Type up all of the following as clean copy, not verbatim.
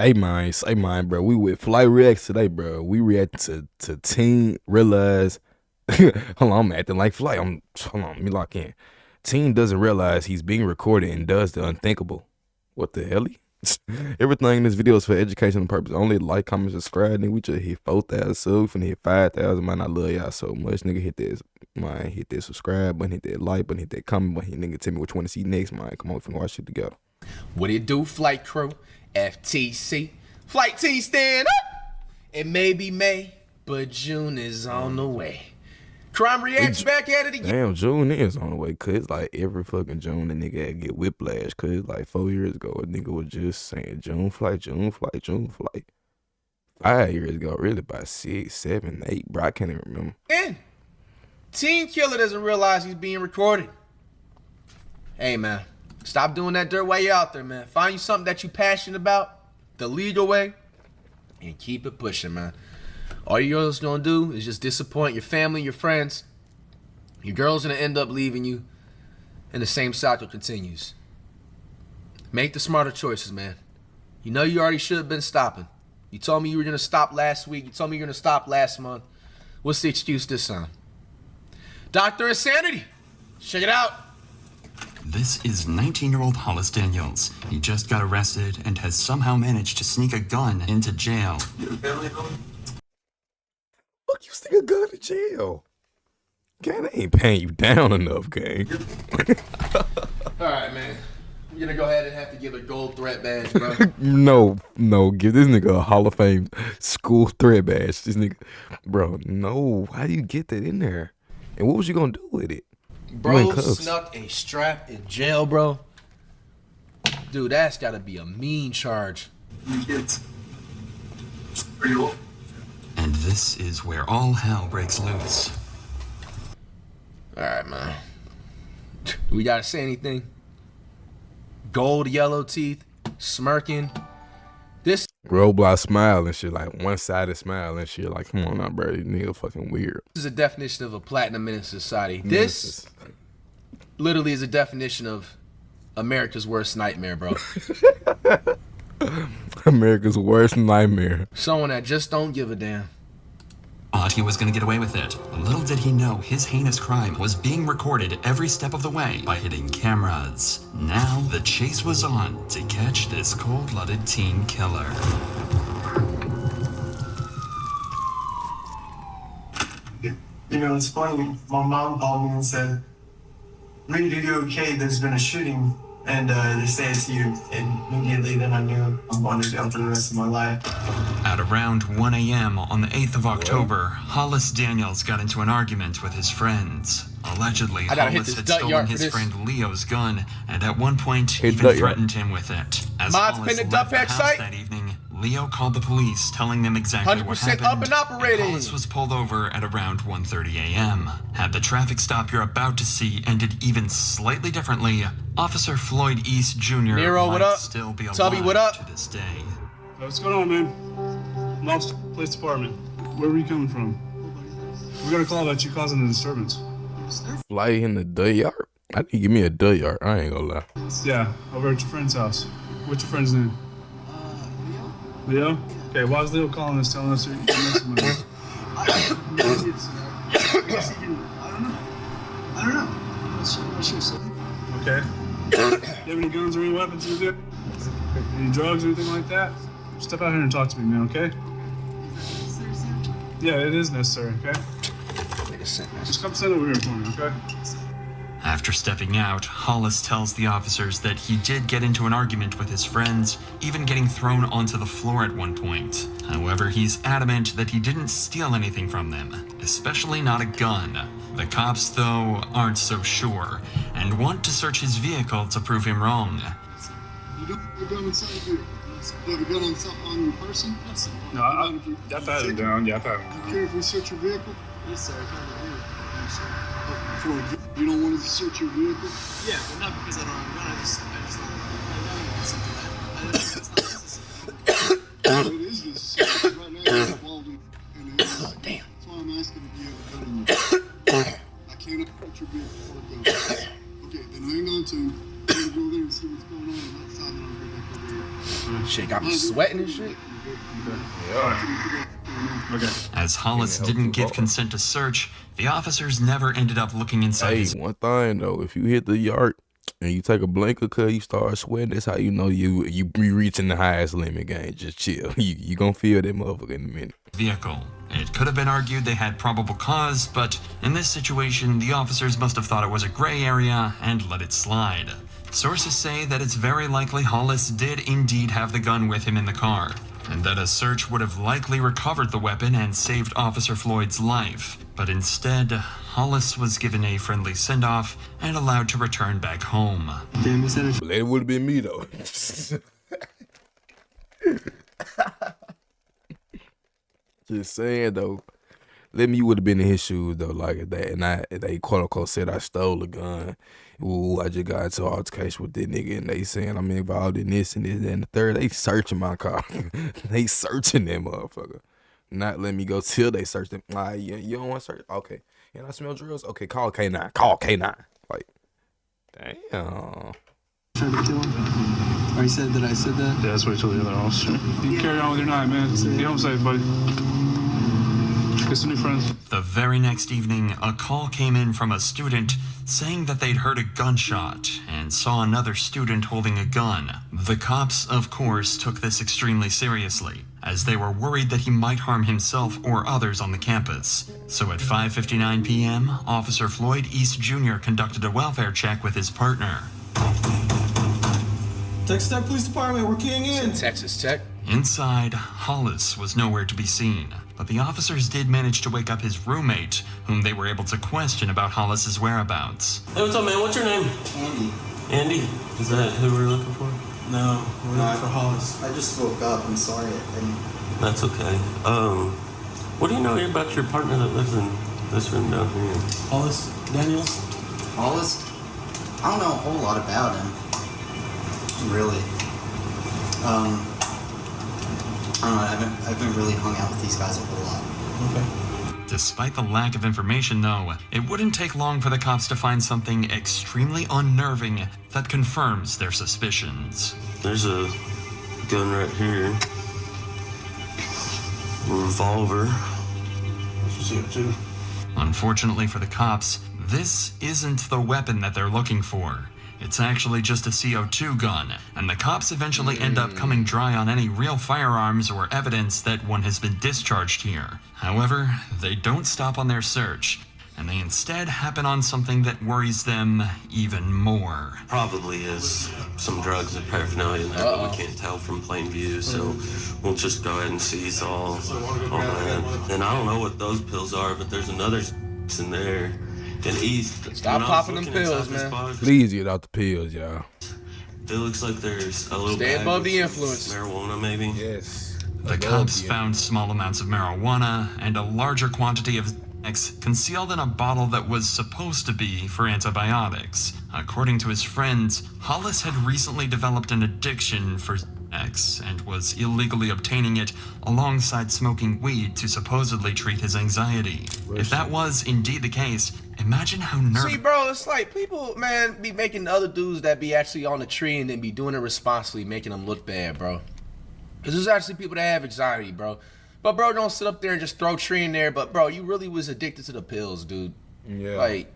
Say mine, bro. We with FlightReacts today, bro. We react to Teen realize. Hold on, I'm acting like Flight. Hold on, let me lock in. Teen doesn't realize he's being recorded and does the unthinkable. What the hell? Everything in this video is for educational purpose. Only like, comment, subscribe. Nigga, we just hit 4,000 subs and hit 5,000. Man, I love y'all so much. Nigga, hit this. Man, hit that subscribe button, hit that like button, hit that comment button. Nigga, tell me what you want to see next, man. Come on, we finna watch shit together. What it do, flight crew? FTC. Flight T stand up. It may be May, but June is on the way. Crime Reacts back at it again. Damn, June is on the way, cause like every fucking June the nigga had get whiplash, cause like 4 years ago a nigga was just saying June flight, June flight, June flight. 5 years ago, really about 6, 7, 8, bro, I can't even remember. And Teen Killer doesn't realize he's being recorded. Hey man, stop doing that dirt while you're out there, man. Find you something that you're passionate about, the legal way, and keep it pushing, man. All your girls gonna do is just disappoint your family, your friends. Your girl's gonna end up leaving you, and the same cycle continues. Make the smarter choices, man. You know you already should have been stopping. You told me you were gonna stop last week. You told me you were gonna stop last month. What's the excuse this time? Dr. Insanity, check it out. This is 19-year-old Hollis Daniels. He just got arrested and has somehow managed to sneak a gun into jail. Fuck you, stick a gun in jail. Gang, they ain't paying you down enough, gang. Alright, man. We're gonna go ahead and have to give a gold threat badge, bro. No, give this nigga a Hall of Fame school threat badge. This nigga, bro, no. How do you get that in there? And what was you gonna do with it? Bro snuck a strap in jail, bro. Dude, that's gotta be a mean charge. And this is where all hell breaks loose. Alright, man. We gotta say anything? Gold yellow teeth, smirking. This Roblox smile and shit, like one-sided smile and shit. Like, come on now, bro. This nigga fucking weird. is a definition of a platinum menace society. This literally is a definition of America's worst nightmare, bro. America's worst nightmare. Someone that just don't give a damn. Thought he was gonna get away with it. Little did he know his heinous crime was being recorded every step of the way by hidden cameras. Now the chase was on to catch this cold-blooded teen killer. You know, it's funny. My mom called me and said, "Ready to go, okay, there's been a shooting." And they say it's you. And immediately then I knew I'm going to jail for the rest of my life. At around 1 a.m. on the 8th of October, Hollis Daniels got into an argument with his friends. Allegedly, Hollis had stolen his friend Leo's gun, and at one point even threatened him with it. As Hollis left the house that evening, Leo called the police, telling them exactly what happened. Up and operating. Hollis was pulled over at around 1:30 a.m. Had the traffic stop you're about to see ended even slightly differently, Officer Floyd East Jr. Nero, what up? Still be alive Tubby, what up? to this day. What's going on, man? Mom's police department. Where were you coming from? We got a call about you causing a disturbance. Fly in the duh yard? I think give me a duh yard. I ain't gonna lie. Yeah, over at your friend's house. What's your friend's name? Leo. Leo? Okay, why is Leo calling us, telling us you're messing with him? I don't know. What's your son? Okay. Do you have any guns or any weapons in there? Any drugs or anything like that? Step out here and talk to me, man, okay? Yeah, it is necessary, okay? Just come sit over here for me, okay? After stepping out, Hollis tells the officers that he did get into an argument with his friends, even getting thrown onto the floor at one point. However, he's adamant that he didn't steal anything from them, especially not a gun. The cops, though, aren't so sure, and want to search his vehicle to prove him wrong. You don't have a gun inside of you. You have a gun on your person? No, I pat him down. Yeah, I pat him. Do you care if we search your vehicle? Yes, sir. You don't want us to search your vehicle? Yeah, but not because I don't have a gun. I just it is necessary. Right now, you're involved in it. Oh, damn. That's why I'm asking if you have a gun in your vehicle. I can't approach your vehicle for a gun. Okay, then hang on to him. I'm going to go there and see what's going on. I'm outside and I'll be back over here. Shit got me sweating and shit. Okay. As Hollis didn't give consent to search, the officers never ended up looking inside Hey, his... one thing though, if you hit the yard and you take a blanket cut, you start sweating, that's how you know you be reaching the highest limit, gang. Just chill. You gonna feel that motherfucker in a minute. vehicle. It could have been argued they had probable cause, but in this situation, the officers must have thought it was a gray area and let it slide. Sources say that it's very likely Hollis did indeed have the gun with him in the car, and that a search would have likely recovered the weapon and saved Officer Floyd's life. But instead, Hollis was given a friendly send-off and allowed to return back home. Damn, is that a But it would have been me though. Just saying though. Let me would have been in his shoes though, like that, and they quote unquote said I stole a gun. Ooh, I just got into an altercation with that nigga, and they saying I'm involved in this and this and the third. They searching my car. They searching that motherfucker. Not let me go till they search them. You don't want to search? Okay. And I smell drills? Okay, call K9. Call K9. Like, damn. trying to kill him? Or he said that I said that? Yeah, that's what he told the other officer. You carry on with your night, man. Be home safe, buddy. Get some new friends. The very next evening, a call came in from a student saying that they'd heard a gunshot and saw another student holding a gun. The cops, of course, took this extremely seriously, as they were worried that he might harm himself or others on the campus. So at 5:59 p.m., Officer Floyd East Jr. conducted a welfare check with his partner. Texas Tech Police Department, we're keying in. Texas Tech. Inside, Hollis was nowhere to be seen, but the officers did manage to wake up his roommate, whom they were able to question about Hollis's whereabouts. Hey, what's up, man? What's your name? Andy. Andy. Is that who we're looking for? No, we're looking for Hollis. I just woke up. I'm sorry. That's okay. What do you know about your partner that lives in this room down here? Hollis Daniels? Hollis? I don't know a whole lot about him. Really. I don't know. I haven't really hung out with these guys a whole lot. Okay. Despite the lack of information, though, it wouldn't take long for the cops to find something extremely unnerving that confirms their suspicions. There's a gun right here. A revolver. CO2. Unfortunately for the cops, this isn't the weapon that they're looking for. It's actually just a CO2 gun, and the cops eventually end up coming dry on any real firearms or evidence that one has been discharged here. However, they don't stop on their search, and they instead happen on something that worries them even more. Probably is some drugs and paraphernalia in there, but we can't tell from plain view, so we'll just go ahead and seize all that. And I don't know what those pills are, but there's another in there. And East. Stop popping them pills, man. Please get out the pills, y'all. It looks like there's a little Stay bag above with the some influence. marijuana, maybe. Yes. The cops found small amounts of marijuana and a larger quantity of X concealed in a bottle that was supposed to be for antibiotics. According to his friends, Hollis had recently developed an addiction for X and was illegally obtaining it alongside smoking weed to supposedly treat his anxiety. If that was indeed the case, imagine how nervous... See, bro, it's like people, man, be making the other dudes that be actually on the tree and then be doing it responsibly, making them look bad, bro. Because there's actually people that have anxiety, bro. But, bro, don't sit up there and just throw tree in there. But, bro, you really was addicted to the pills, dude. Yeah. Like,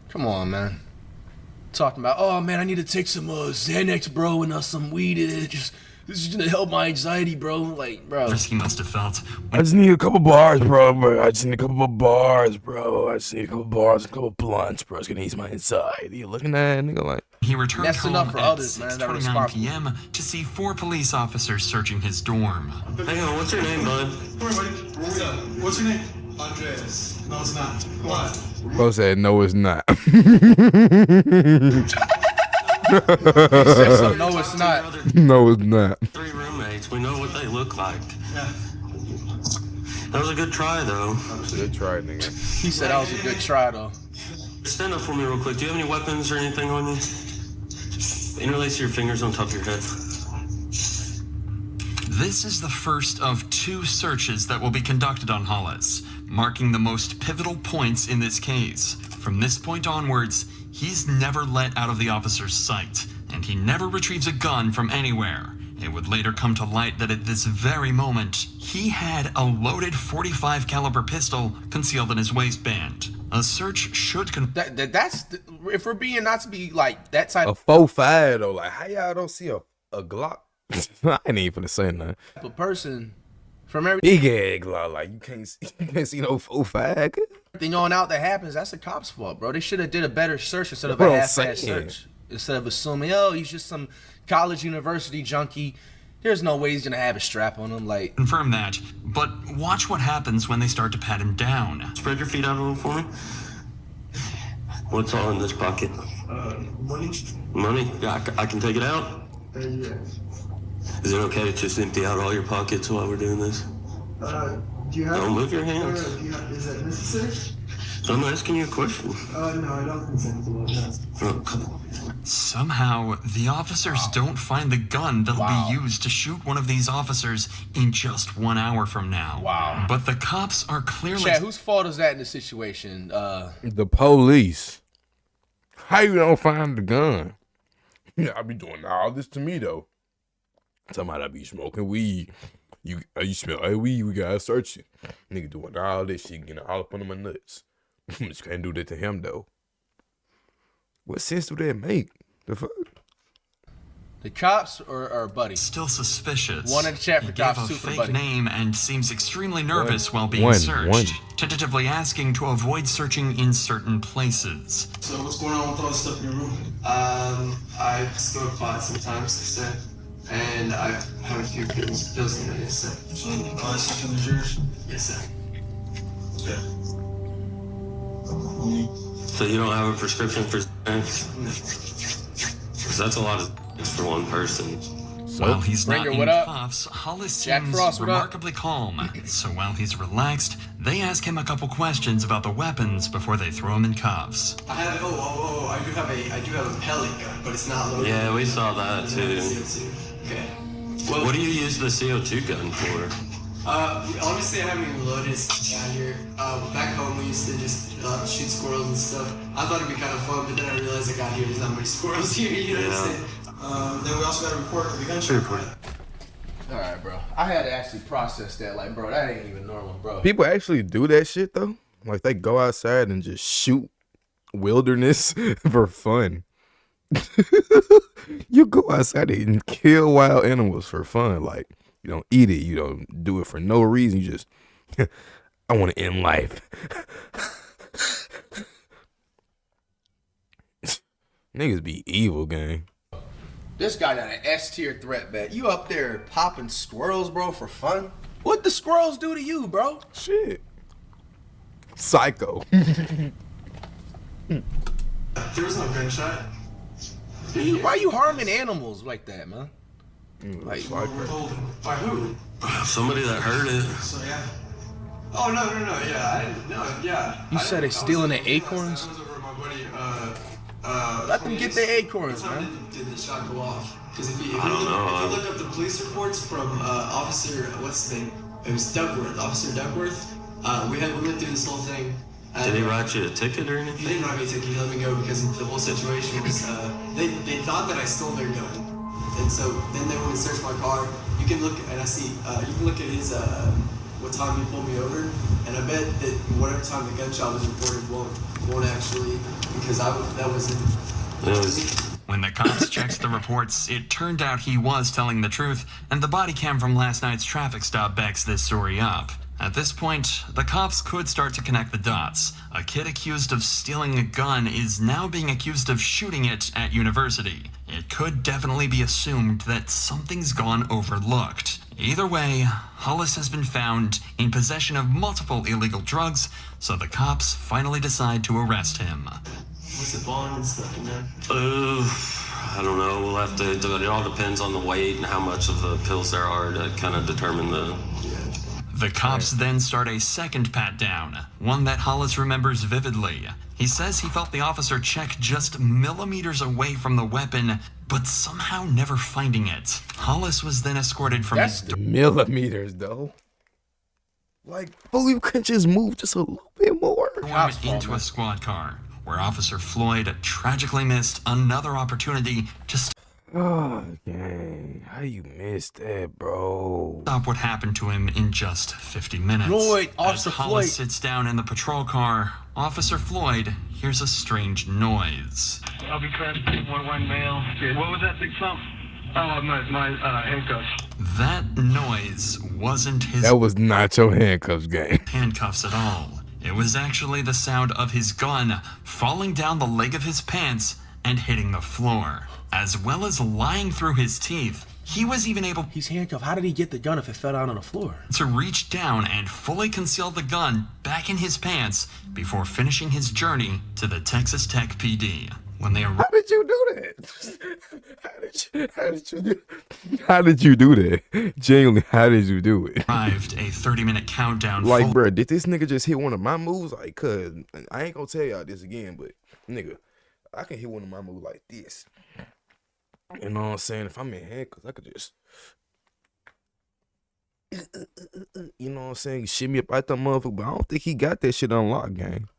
come on, man. Talking about, oh, man, I need to take some Xanax, bro, and some weed. This is going to help my anxiety, bro. Like, bro. he must have felt I just need a couple bars, bro. I just need a couple of bars, bro. I just need a couple bars, a couple blunts, bro. It's gonna ease my anxiety. You looking at that nigga like... he returned That's home enough for at others, man, that are 6:29 responsible. p.m. to see 4 police officers searching his dorm. Hang on, what's your name, bud? What's up? What's your name? Andres. No, it's not. What? Bro said, no, it's not. No, it's not. No, it's not. 3 roommates. We know what they look like. Yeah. That was a good try, though. Good try, nigga. He said that was a good try, though. Stand up for me real quick. Do you have any weapons or anything on you? Interlace your fingers on top of your head. This is the first of 2 searches that will be conducted on Hollis, marking the most pivotal points in this case. From this point onwards, he's never let out of the officer's sight, and he never retrieves a gun from anywhere. It would later come to light that at this very moment, he had a loaded .45 caliber pistol concealed in his waistband. A search should That's if we're being not to be like that type A 4.5 though, like how y'all don't see a Glock? I ain't even finna say nothing. of person from Big ass Glock, like you can't see no 4.5. everything on out that happens. That's the cops' fault, bro. They should have did a better search instead of That's a what I'm half-ass saying. search. Instead of assuming, oh, he's just some college university junkie. There's no way he's gonna have a strap on him. Like, confirm that, but watch what happens when they start to pat him down. Spread your feet out a little for me. What's all in this pocket? Money? Money? Yeah, I can take it out. Yeah. Is it okay to just empty out all your pockets while we're doing this? Do you have? Don't move your hands. Do you have, is that necessary? I'm asking you a question. No, I don't consent to it. Oh, come on. Somehow, the officers don't find the gun that'll Wow. be used to shoot one of these officers in just 1 hour from now. Wow. But the cops are clearly... Chad, whose fault is that in the situation? The police. How you don't find the gun? Yeah, I be doing all this to me though. Somebody I be smoking weed. You smell hey weed, we gotta search it. Nigga doing all this shit, getting all up under my nuts. Just can't do that to him though. What sense do that make? The fuck? The cops or buddies? still suspicious. One in the chat for He gave cops, a two for fake buddy. name and seems extremely nervous while being one. searched, tentatively asking to avoid searching in certain places. So what's going on with all the stuff in your room? I smoke pot sometimes, so, and I have a few pills in there, yes, sir. Oh, that's stuff in the yours? Yes, sir. Yeah. So you don't have a prescription for Xanax? Because that's a lot of for one person. While he's not Springer, in what up? cuffs, Hollis Jack seems Frost, what up? remarkably calm. So while he's relaxed, they ask him a couple questions about the weapons before they throw him in cuffs. I have, I do have a pellet gun, but it's not loaded. Yeah, we saw that too. Okay. What do you use the CO2 gun for? Honestly, I haven't even loaded it down here. Back home, we used to just shoot squirrels and stuff. I thought it'd be kind of fun, but then I realized I got here, there's not many squirrels here, you know what I'm saying? Then we also got to report the gunshot. All right, bro. I had to actually process that. Like, bro, that ain't even normal, bro. People actually do that shit though. Like they go outside and just shoot wilderness for fun. You go outside and kill wild animals for fun. Like you don't eat it. You don't do it for no reason. You just, I want to end life. Niggas be evil, gang. This guy got an S tier threat bet. You up there popping squirrels, bro, for fun? What the squirrels do to you, bro? Shit. Psycho. There was no gunshot. Why you harming animals like that, man? Like, We're told by who? Somebody that heard it. So yeah. Oh no, yeah, I didn't know, yeah. You said they stealing the acorns? That was over my buddy, Let them get their acorns, What time man. did the shot go off? Because if you I don't know. If you look up the police reports from Officer, what's his name? It was Duckworth, Officer Duckworth. We went through this whole thing. Did he write you a ticket or They anything? didn't write me a ticket. He let me go because the whole situation was they thought that I stole their gun, and so then they went and searched my car. You can look and I see you can look at his what time he pulled me over, and I bet that whatever time the gunshot was reported won't actually because that wasn't. It was When the cops checked the reports, it turned out he was telling the truth, and the body cam from last night's traffic stop backs this story up. At this point, the cops could start to connect the dots. A kid accused of stealing a gun is now being accused of shooting it at university. It could definitely be assumed that something's gone overlooked. Either way, Hollis has been found in possession of multiple illegal drugs, so the cops finally decide to arrest him. What's the bond and stuff in there? I don't know. We'll have to. It all depends on the weight and how much of the pills there are to kind of determine the. The cops then start a second pat-down, one that Hollis remembers vividly. He says he felt the officer check just millimeters away from the weapon, but somehow never finding it. Hollis was then escorted from That's his Millimeters though. Like, fool, you couldn't just move just a little bit more. dorm into a squad car, where Officer Floyd tragically missed another opportunity to Oh, gang. How you missed that, bro? Stop what happened to him in just 50 minutes. Floyd, As Officer Hollis Floyd. sits down in the patrol car, Officer Floyd hears a strange noise. I'll be transporting one male. Yeah. What was that big thump? Oh, my handcuffs. That noise wasn't his That was not your handcuffs, gang. handcuffs at all. It was actually the sound of his gun falling down the leg of his pants and hitting the floor, as well as lying through his teeth. He was even able He's handcuffed. How did he get the gun if it fell down on the floor? to reach down and fully conceal the gun back in his pants before finishing his journey to the Texas Tech PD. When they How did you do that? How did you do that? Genuinely, how did you do it? arrived, a 30-minute countdown Like, full bro, did this nigga just hit one of my moves? Like, cuz, I ain't gonna tell y'all this again, but, nigga, I can hit one of my moves like this. You know what I'm saying? If I'm in handcuffs, I could just, you know what I'm saying? Shimmy up out that motherfucker, but I don't think he got that shit unlocked, gang.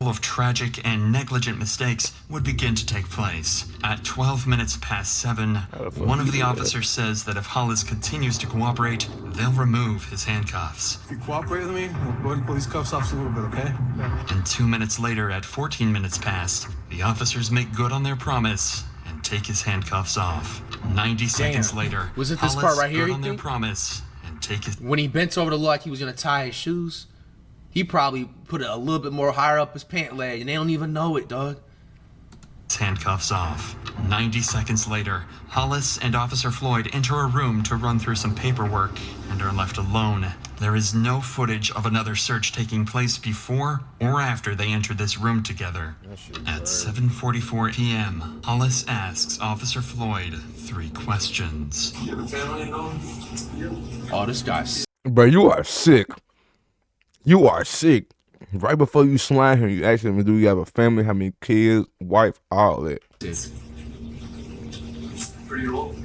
of tragic and negligent mistakes would begin to take place. At 12 minutes past 7, the fuck one of you the do that? officers says that if Hollis continues to cooperate, they'll remove his handcuffs. If you cooperate with me, we'll go ahead and pull these cuffs off a little bit, okay? And 2 minutes later, at 14 minutes past, the officers make good on their promise and take his handcuffs off. 90 seconds later, Was it this Hollis part right here, good you on their think? promise and take his When he bent over to look like he was gonna tie his shoes, he probably put it a little bit more higher up his pant leg, and they don't even know it, dog. handcuffs off. 90 seconds later, Hollis and Officer Floyd enter a room to run through some paperwork and are left alone. There is no footage of another search taking place before or after they enter this room together. At 7:44 p.m., Hollis asks Officer Floyd 3 questions. You have a family at home? Oh, this guy's Bro, you are sick. You are sick. Right before you slime him, you ask him, do you have a family, how many kids, wife, all that. Pretty old.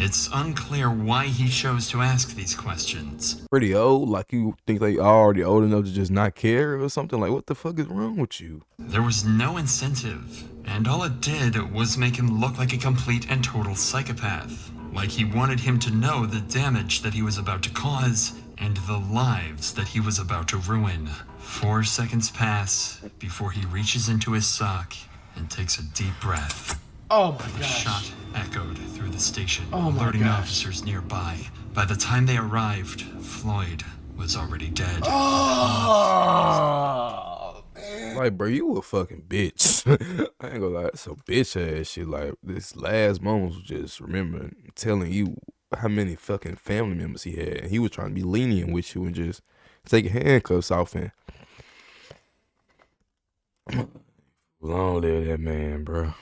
It's unclear why he chose to ask these questions. Pretty old, like you think they already old enough to just not care or something. Like, what the fuck is wrong with you? There was no incentive, and all it did was make him look like a complete and total psychopath. Like he wanted him to know the damage that he was about to cause and the lives that he was about to ruin. 4 seconds pass before he reaches into his sock and takes a deep breath. Oh my The gosh. shot echoed through the station, Oh my alerting gosh. officers nearby. By the time they arrived, Floyd was already dead. Oh, man. Like, bro, you a fucking bitch. I ain't gonna lie, so bitch ass shit. Like, this last moment was just remembering telling you how many fucking family members he had. And he was trying to be lenient with you and just take your handcuffs off and long live that man, bro.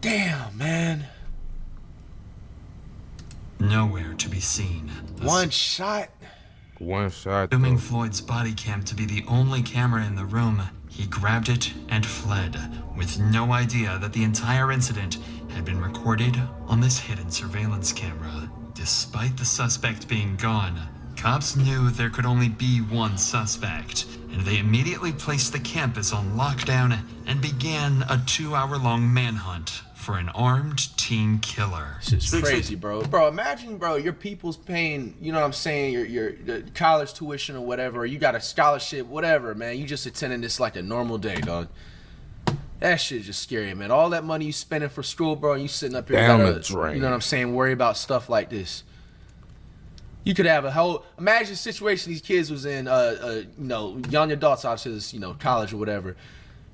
Damn, man. Nowhere to be seen. The One shot. One shot. Assuming though. Floyd's body cam to be the only camera in the room, he grabbed it and fled, with no idea that the entire incident had been recorded on this hidden surveillance camera. Despite the suspect being gone, cops knew there could only be one suspect, and they immediately placed the campus on lockdown and began a 2-hour-long manhunt for an armed teen killer. It's crazy, bro. Bro, imagine, bro, your people's paying, you know what I'm saying, your college tuition or whatever, or you got a scholarship, whatever, man. You just attending this like a normal day, dog. That shit's just scary, man. All that money you spending for school, bro, and you sitting up here, Down gotta, the drain. you know what I'm saying, worry about stuff like this. You could have a whole, imagine the situation these kids was in, you know, young adults, obviously, you know, college or whatever.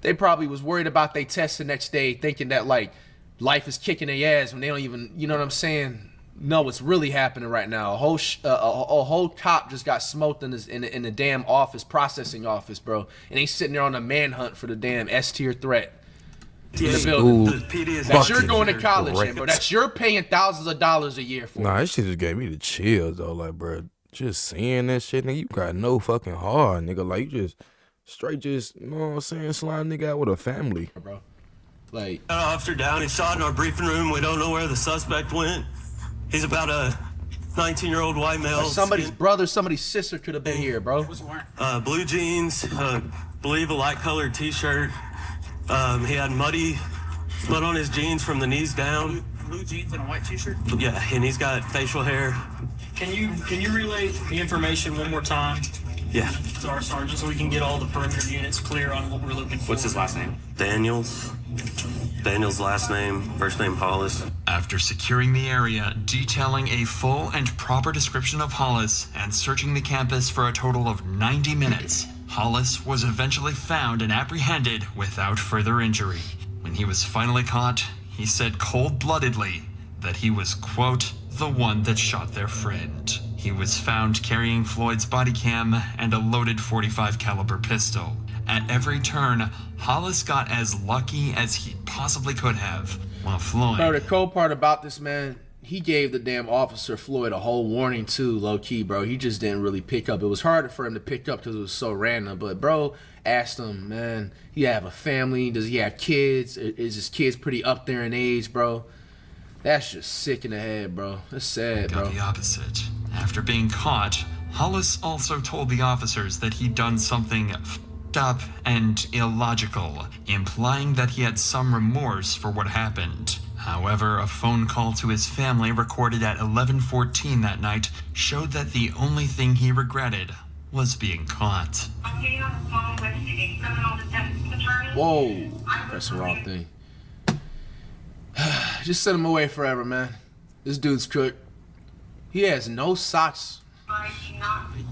They probably was worried about their test the next day, thinking that, like, life is kicking their ass when they don't even, you know what I'm saying, know what's really happening right now. A whole cop just got smoked in the damn office, processing office, bro. And they sitting there on a manhunt for the damn S-tier threat in the building. The PD is That you're fucking going to college correct. in, bro. That you're paying thousands of dollars a year for. Nah, that shit just gave me the chills, though. Like, bro, just seeing that shit, nigga, you got no fucking heart, nigga. Like, you just straight just, you know what I'm saying, slide nigga out with a family. Bro. Like, Officer down. He's shot in our briefing room. We don't know where the suspect went. He's about a 19-year-old white male. somebody's brother, somebody's sister could have been here, bro. Blue jeans, believe a light colored t-shirt, He had mud on his jeans from the knees down. Blue jeans and a white t-shirt? Yeah, and he's got facial hair. Can you relay the information one more time Yeah. to our sergeant so we can get all the perimeter units clear on what we're looking for? What's his last name? Daniel's last name, first name Hollis. After securing the area, detailing a full and proper description of Hollis, and searching the campus for a total of 90 minutes, Hollis was eventually found and apprehended without further injury. When he was finally caught, he said cold-bloodedly that he was, quote, the one that shot their friend. He was found carrying Floyd's body cam and a loaded .45 caliber pistol. At every turn, Hollis got as lucky as he possibly could have, while Floyd... Bro, the cold part about this, man, he gave the damn officer Floyd a whole warning too, low-key, bro. He just didn't really pick up. It was harder for him to pick up because it was so random. But, bro, asked him, man, he have a family? Does he have kids? Is his kids pretty up there in age, bro? That's just sick in the head, bro. That's sad, bro. Got the opposite. After being caught, Hollis also told the officers that he'd done something f***ed up and illogical, implying that he had some remorse for what happened. However, a phone call to his family recorded at 11:14 that night showed that the only thing he regretted was being caught. Whoa, that's the wrong thing. Just send him away forever, man. This dude's cooked. He has no socks. He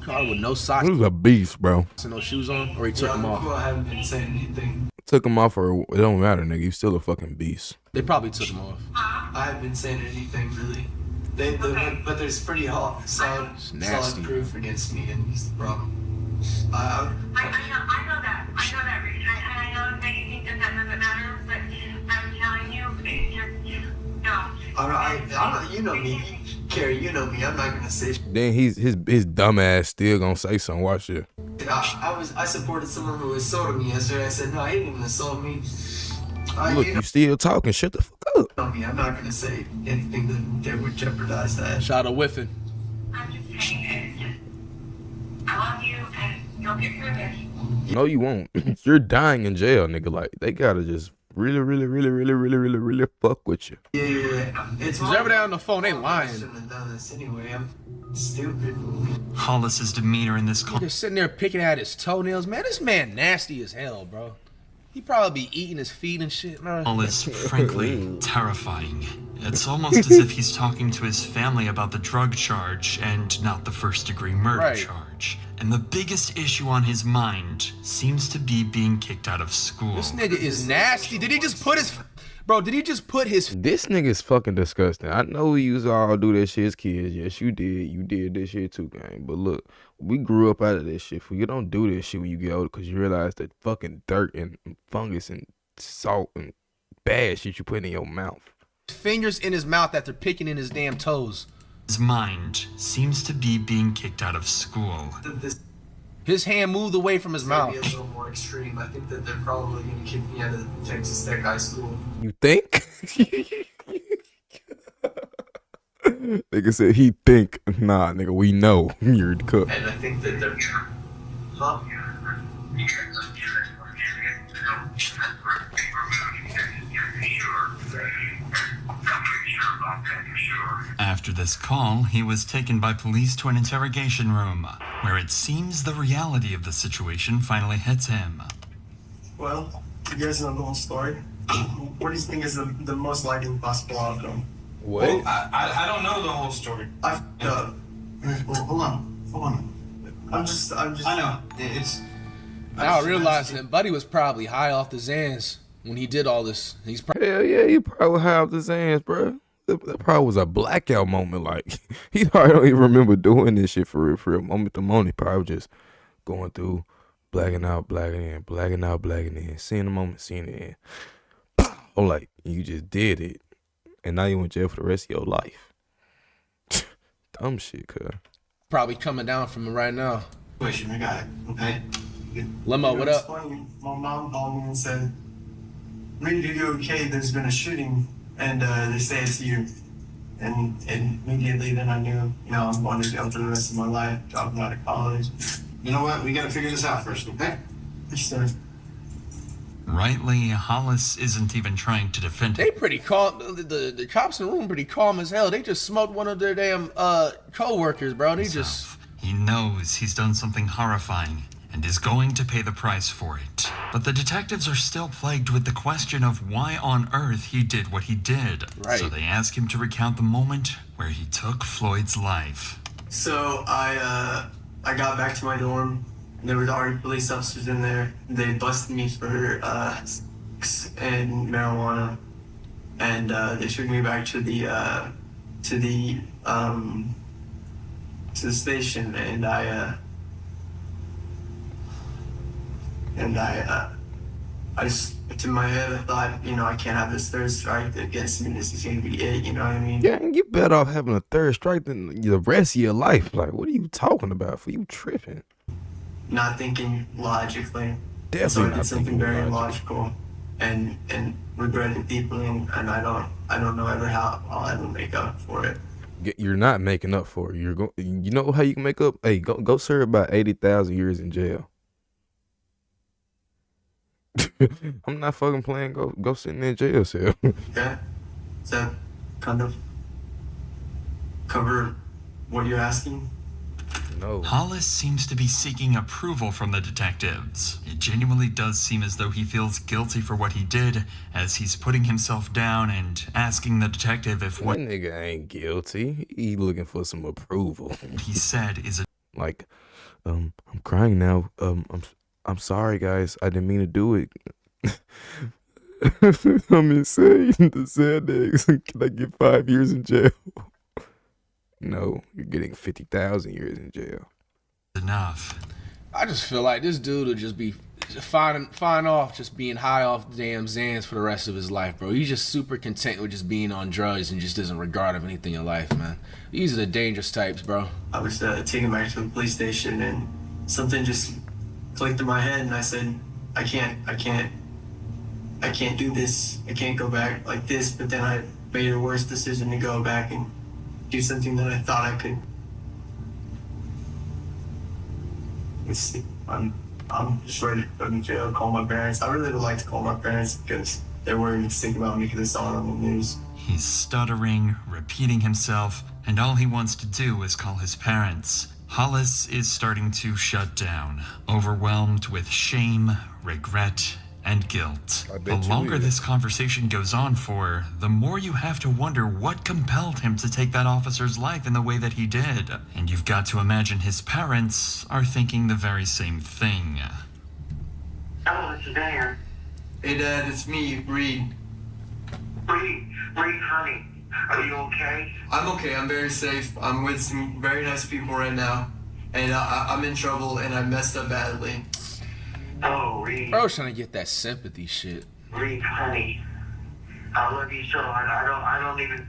caught him with no socks. He was a beast, bro. And no shoes on, or he took them off. I haven't been saying anything. Took him off, or it don't matter, nigga. You still a fucking beast. They probably took him off. I haven't been saying anything really. But there's pretty solid proof against me, and he's the problem. I know that, Rich. I know that you think that doesn't matter, but I'm telling you, don't. You know me, Carrie. You know me. I'm not gonna say. Then his dumb ass still gonna say something. Watch it. I supported someone who assaulted me yesterday. I said no, he didn't even assault me. Look, you still talking. Shut the fuck up. I'm not gonna say anything that would jeopardize that. Shot a whiffing. I'm just saying it. I love you, and you'll get through this. No, you won't. You're dying in jail, nigga. Like, they gotta just really fuck with you. Yeah. It's ever down on the phone, they lying. I shouldn't have done this anyway. I'm stupid. Hollis's demeanor in this call. Just sitting there picking at his toenails. Man, this man nasty as hell, bro. He probably be eating his feet and shit, man. Hollis, frankly, terrifying. It's almost as if he's talking to his family about the drug charge and not the first-degree murder charge. And the biggest issue on his mind seems to be being kicked out of school. This nigga is nasty. Did he just put his... Bro, did he just put his... This nigga's fucking disgusting. I know we used to all do that shit as kids. Yes, you did. You did this shit too, gang. But look, we grew up out of this shit. You don't do this shit when you get older because you realize that fucking dirt and fungus and salt and bad shit you put in your mouth. Fingers in his mouth after picking in his damn toes. His mind seems to be being kicked out of school. His hand moved away from his mouth. Maybe a little more extreme. I think that they're probably going to kick me out of Texas Tech High School. You think? Nigga said he think. Nah, nigga, we know you're the cook. And I think that they're... Huh? After this call, he was taken by police to an interrogation room, where it seems the reality of the situation finally hits him. Well, you guys know the whole story. What do you think is the most likely possible outcome? What? Well, I don't know the whole story. I f***ed up. Well, hold on. I'm just. I know. It's... Now I realize that Buddy was probably high off the Xans when he did all this. He's probably... Hell yeah, he probably high off the Xans, bro. That probably was a blackout moment. Like, he probably don't even remember doing this shit for real. Moment to moment, he probably just going through, blacking out, blacking in, blacking out, blacking in, seeing the moment, seeing it in. Oh, like, you just did it, and now you in jail for the rest of your life. Dumb shit, cuz. Probably coming down from it right now. Question, I got it, okay? Limo, what up? Funny. My mom called me and said, "Ready to go, okay, there's been a shooting, and they say it's you." And immediately then I knew, I'm going to jail for the rest of my life, dropping out of college. You know what? We got to figure this out first, okay? Yes, sir. Rightly, Hollis isn't even trying to defend him. They pretty calm. The cops in the room pretty calm as hell. They just smoked one of their damn co-workers, bro. They just... He knows he's done something horrifying and is going to pay the price for it. But the detectives are still plagued with the question of why on earth he did what he did. Right. So they ask him to recount the moment where he took Floyd's life. So I got back to my dorm. There was already police officers in there. They busted me for and marijuana, and they took me back to the station, and I just, in my head, I thought, you know, I can't have this third strike against me. This is gonna be it. You know what I mean? Yeah, and you better off having a third strike than the rest of your life. Like, what are you talking about? For you tripping? Not thinking logically. Definitely so I not did something thinking very logically. illogical, and regret it deeply, and I don't know ever how I'll ever make up for it. You're not making up for it. You're going. You know how you can make up? Hey, go serve about 80,000 years in jail. I'm not fucking playing. Go sit in that jail cell. Okay, does that kind of cover what you're asking? No. Hollis seems to be seeking approval from the detectives. It genuinely does seem as though he feels guilty for what he did, as he's putting himself down and asking the detective if what That nigga ain't guilty. He looking for some approval. he said is a Like, I'm crying now. I'm sorry, guys. I didn't mean to do it. I'm insane. The sad eggs. Can I get 5 years in jail? No, you're getting 50,000 years in jail. enough. I just feel like this dude will just be fine off just being high off the damn Xans for the rest of his life, bro. He's just super content with just being on drugs and just doesn't regard of anything in life, man. These are the dangerous types, bro. I was taken back to the police station, and something just clicked in my head, and I said, I can't do this. I can't go back like this. But then I made a worse decision to go back and do something that I thought I could. Let's see. I'm just ready to go to jail, call my parents. I really would like to call my parents because they're worried to think about me because they saw it on the news. He's stuttering, repeating himself, and all he wants to do is call his parents. Hollis is starting to shut down, overwhelmed with shame, regret, and guilt. The longer this conversation goes on for, the more you have to wonder what compelled him to take that officer's life in the way that he did. And you've got to imagine his parents are thinking the very same thing. Oh, it's there. Hey, Dad, it's me, Reed. Reed, honey, are you okay? I'm okay. I'm very safe. I'm with some very nice people right now, and I'm in trouble, and I messed up badly. Oh, Reed. Bro's trying to get that sympathy shit. Reed, honey, I love you so. I don't even.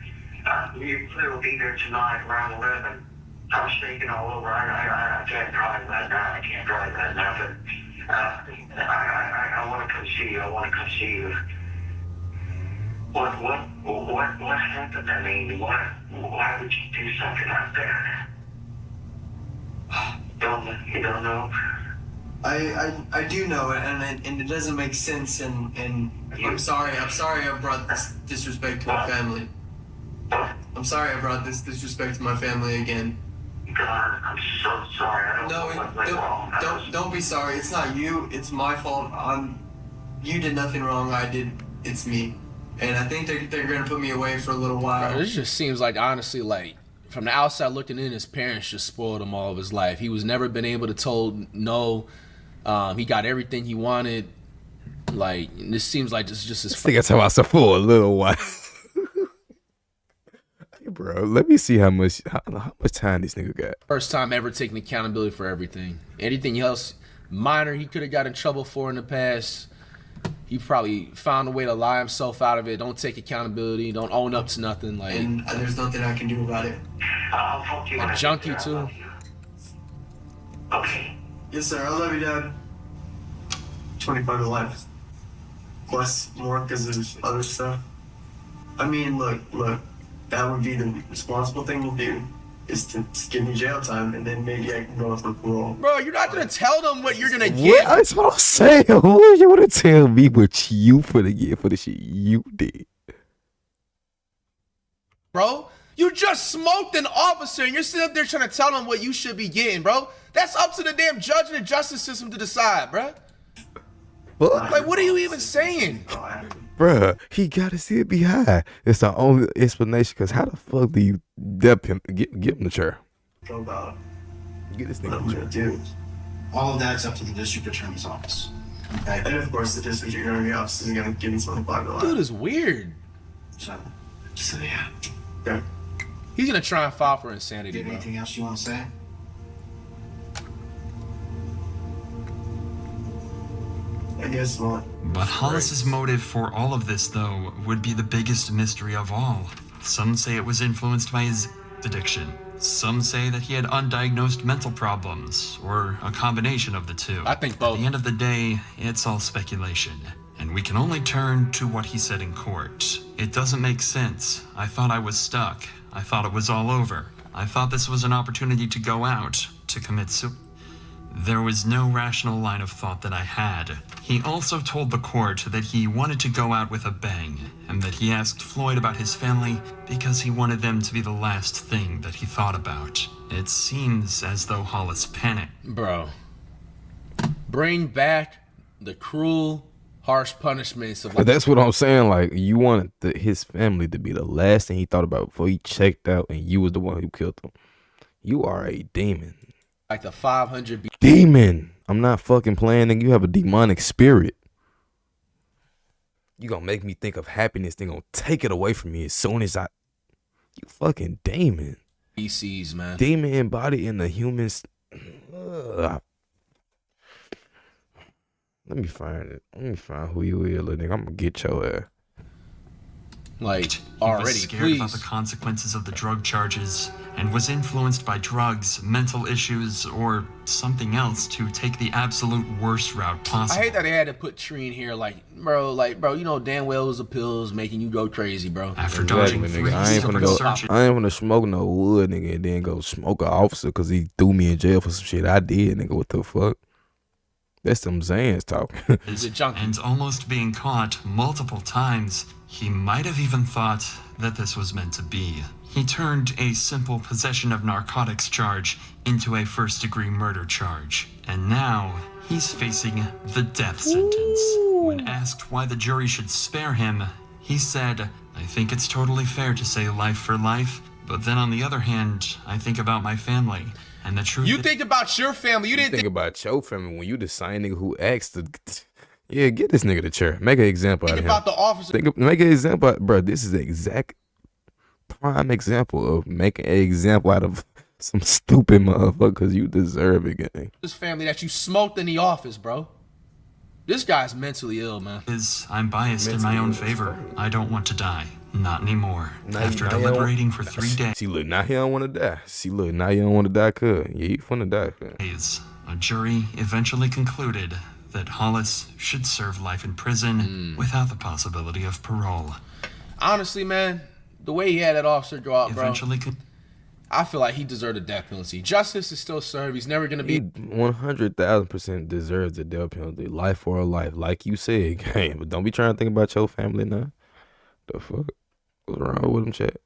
You will be there tonight around 11. I was thinking all over. I can't drive that now. I can't drive that now, but I want to come see you. I want to come see you. What happened? I mean, why would you do something like that? You don't know? I do know it, and it doesn't make sense, and I'm sorry I brought this disrespect to my family. I'm sorry I brought this disrespect to my family again. God, I'm so sorry. Don't be sorry. It's not you. It's my fault. You did nothing wrong. I did. It's me. And I think they're gonna put me away for a little while. Bro, this just seems like, honestly, like, from the outside looking in, his parents just spoiled him all of his life. He was never been able to told no. He got everything he wanted. Like, this seems like this is just his. I think that's how I said for a little while. Hey, bro, let me see how much time this nigga got. First time ever taking accountability for everything. Anything else minor he could have got in trouble for in the past, he probably found a way to lie himself out of it. Don't take accountability. Don't own up to nothing. Like, and there's nothing I can do about it. I'll talk to you. A junkie too. Okay. Yes, sir. I love you, Dad. 25 to life. Plus more because of other stuff. I mean, look. That would be the responsible thing to do is to give me jail time, and then maybe I can go for parole. Bro, you're not gonna tell them what you're gonna What? get. That's what I'm saying. What you want to tell me what you finna get for the shit you did? Bro, you just smoked an officer and you're sitting up there trying to tell them what you should be getting, bro. That's up to the damn judge and the justice system to decide, bro. What? Like, what are you even saying? Bruh, he gotta see it be high. It's the only explanation, because how the fuck do you dep him? Get him the chair. Go about Get this what nigga I'm the gonna chair. do. All of that's up to the district attorney's office. Okay. And of course, the district attorney office is gonna give me something $5. Dude is weird. So yeah. Okay. He's gonna try and file for Do insanity, you have bro. anything else you want to say? I guess not. But Hollis's motive for all of this, though, would be the biggest mystery of all. Some say it was influenced by his addiction. Some say that he had undiagnosed mental problems, or a combination of the two. I think both. At the end of the day, it's all speculation. And we can only turn to what he said in court. It doesn't make sense. I thought I was stuck. I thought it was all over. I thought this was an opportunity to go out, to commit suicide. There was no rational line of thought that I had. He also told the court that he wanted to go out with a bang, and that he asked Floyd about his family because he wanted them to be the last thing that he thought about. It seems as though Hollis panicked. Bro, bring back the cruel, harsh punishments of But that's what I'm saying. Like, you wanted his family to be the last thing he thought about before he checked out, and you was the one who killed him. You are a demon. like the 500 Demon. I'm not fucking playing, nigga. You have a demonic spirit. You gonna make me think of happiness, then gonna take it away from me as soon as you fucking demon. BCs, man. Demon embodied in the humans. Let me find it. Let me find who you is, little nigga. I'm gonna get your ass. Like, He already, was scared please. about the consequences of the drug charges and was influenced by drugs, mental issues, or something else to take the absolute worst route I possible. hate that they had to put Tree in here, like, bro, you know damn well it was the pills making you go crazy, bro. After Exactly, dodging nigga. 3 I ain't separate finna go. searches, I ain't finna smoke no wood, nigga, and then go smoke an officer because he threw me in jail for some shit I did, nigga. What the fuck? That's them Zans talking. He's a junkie. and almost being caught multiple times, he might have even thought that this was meant to be. He turned a simple possession of narcotics charge into a first-degree murder charge, and now he's facing the death sentence. When asked why the jury should spare him, he said, "I think it's totally fair to say life for life, but then on the other hand, I think about my family, and the truth You is think about your family. You didn't Think about your family when you the same nigga who asked to. Yeah, get this nigga the chair. Make an example out think of him. about the officer. Make an example, bro. This is the exact prime example of making an example out of some stupid motherfucker because you deserve it, gang. This family that you smoked in the office, bro. This guy's mentally ill, man. I'm biased in my own favor. I don't want to die. Not anymore. After deliberating for 3 days, See, look, now he don't want to die. See, look, now you don't want to die, cuz. Yeah, you finna die, cuz. a jury eventually concluded that Hollis should serve life in prison without the possibility of parole. Honestly, man, the way he had that officer go out, bro, Eventually, I feel like he deserved a death penalty. Justice is still served. He's never gonna He be. 100,000% deserves a death penalty. Life for a life. Like you said, gang. But don't be trying to think about your family now. The fuck? What's wrong with him, chat?